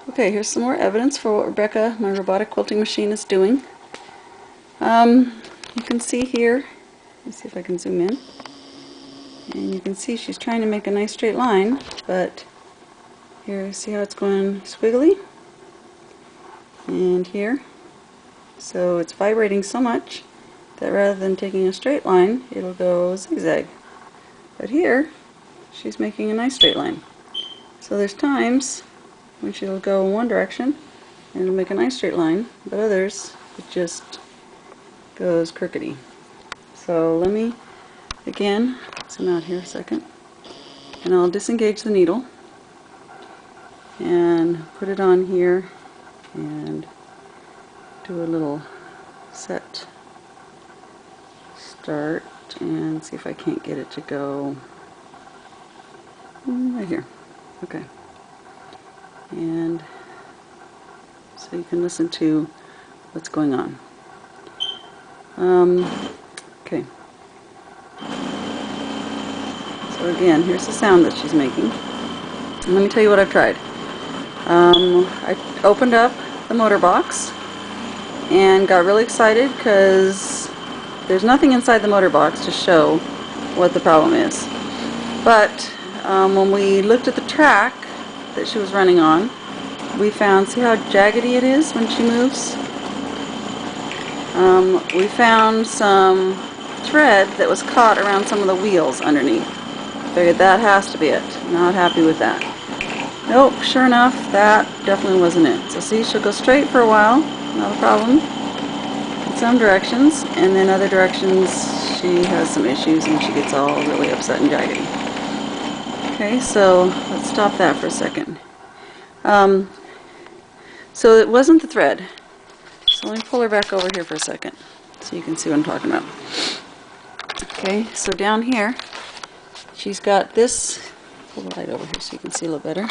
Okay, here's some more evidence for what Rebecca, my robotic quilting machine, is doing. You can see here, let me see if I can zoom in, and you can see she's trying to make a nice straight line, but here, see how it's going squiggly? And here. So it's vibrating so much that rather than taking a straight line, it'll go zigzag. But here, she's making a nice straight line. So there's times when she'll go in one direction and it'll make a nice straight line, but others it just goes crookedy. So let me again zoom out here a second, and I'll disengage the needle and put it on here and do a little set start and see if I can't get it to go right here. Okay. And so you can listen to what's going on. Okay. So again, here's the sound that she's making. And let me tell you what I've tried. I opened up the motor box and got really excited because there's nothing inside the motor box to show what the problem is. But when we looked at the track that she was running on, we found, see how jaggedy it is when she moves? We found some thread that was caught around some of the wheels underneath. Figured that has to be it. Not happy with that. Nope, sure enough, that definitely wasn't it. So see, she'll go straight for a while, not a problem. In some directions, and then other directions she has some issues and she gets all really upset and jaggedy. Okay, so let's stop that for a second. So it wasn't the thread. So let me pull her back over here for a second so you can see what I'm talking about. Okay, so down here she's got this, pull the light over here so you can see a little better.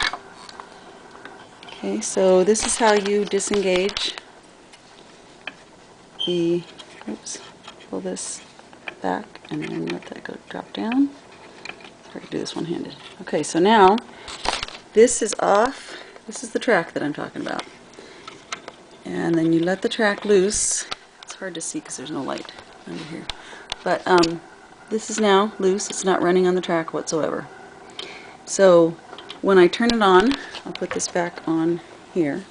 Okay, so this is how you disengage the, oops, pull this back and then let that go drop down. I can do this one-handed. Okay, so now this is off. This is the track that I'm talking about. And then you let the track loose. It's hard to see because there's no light under here. But this is now loose. It's not running on the track whatsoever. So when I turn it on, I'll put this back on here.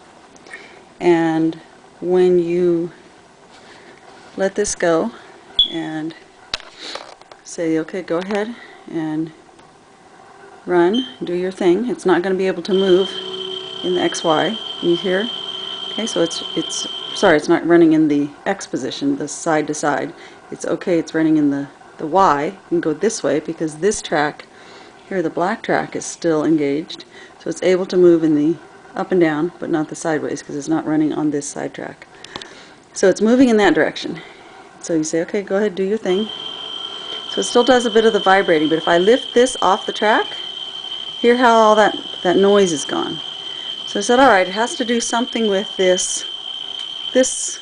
And when you let this go and say, okay, go ahead and run, do your thing. It's not going to be able to move in the XY. You hear? Okay, so it's sorry, it's not running in the X position, the side to side. It's okay, it's running in the Y. You can go this way because this track here, the black track, is still engaged. So it's able to move in the up and down, but not the sideways because it's not running on this side track. So it's moving in that direction. So you say, okay, go ahead, do your thing. So it still does a bit of the vibrating, but if I lift this off the track, hear how all that noise is gone. So I said, alright, it has to do something with this. This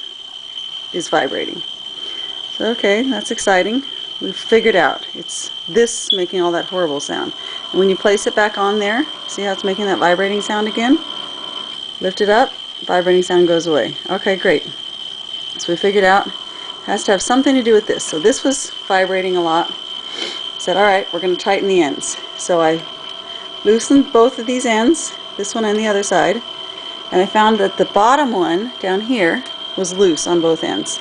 is vibrating. So okay, that's exciting. We've figured out. It's this making all that horrible sound. And when you place it back on there, see how it's making that vibrating sound again? Lift it up, vibrating sound goes away. Okay, great. So we figured out it has to have something to do with this. So this was vibrating a lot. Said, alright, we're going to tighten the ends. So I loosened both of these ends, this one and the other side, and I found that the bottom one down here was loose on both ends.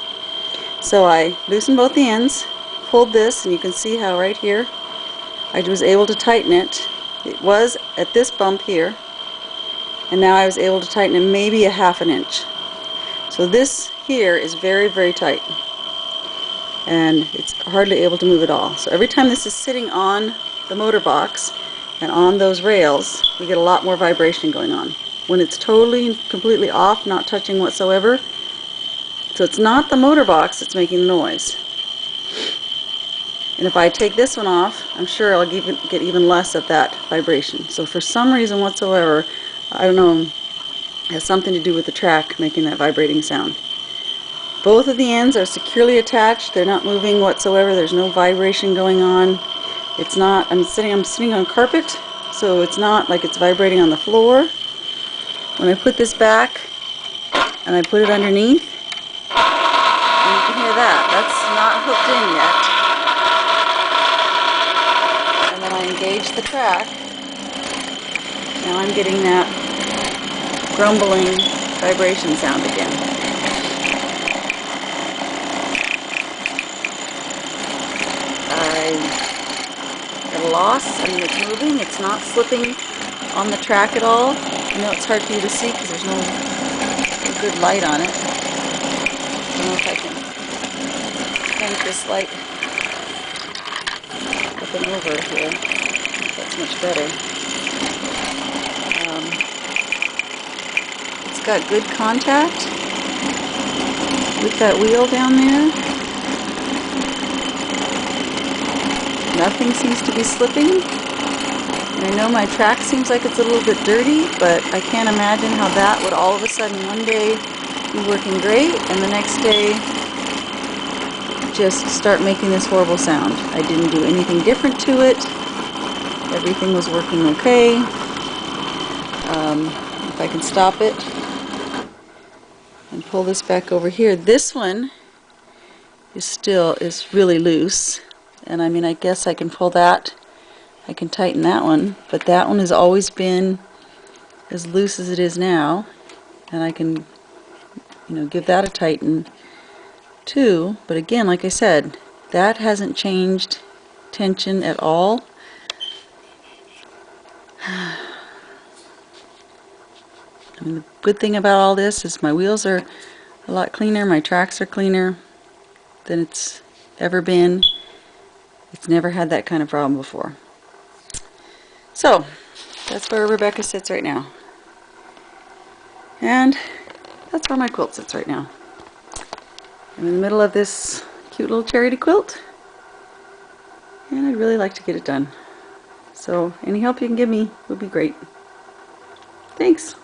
So I loosened both the ends, pulled this, and you can see how right here I was able to tighten it. It was at this bump here, and now I was able to tighten it maybe a ½ an inch. So this here is very, very tight, and it's hardly able to move at all. So every time this is sitting on the motor box and on those rails, we get a lot more vibration going on. When it's totally, completely off, not touching whatsoever, so it's not the motor box that's making the noise. And if I take this one off, I'm sure I'll get even less of that vibration. So for some reason whatsoever, I don't know, it has something to do with the track making that vibrating sound. Both of the ends are securely attached. They're not moving whatsoever. There's no vibration going on. It's not, I'm sitting on carpet, so it's not like it's vibrating on the floor. when I put this back and I put it underneath, and you can hear that. That's not hooked in yet. And then I engage the track. Now I'm getting that grumbling vibration sound again. I got a loss. I mean, it's moving. It's not slipping on the track at all. I know it's hard for you to see because there's no good light on it. I don't know if I can crank this light up and over here. That's much better. It's got good contact with that wheel down there. Nothing seems to be slipping. And I know my track seems like it's a little bit dirty, but I can't imagine how that would all of a sudden one day be working great and the next day just start making this horrible sound. I didn't do anything different to it. Everything was working okay. If I can stop it and pull this back over here, this one is really loose. And I mean, I guess I can pull that. I can tighten that one, but that one has always been as loose as it is now, and I can, give that a tighten too. But again, like I said, that hasn't changed tension at all. I mean, the good thing about all this is my wheels are a lot cleaner, my tracks are cleaner than it's ever been. It's never had that kind of problem before. So, that's where Rebecca sits right now. And that's where my quilt sits right now. I'm in the middle of this cute little charity quilt, and I'd really like to get it done. So, any help you can give me would be great. Thanks.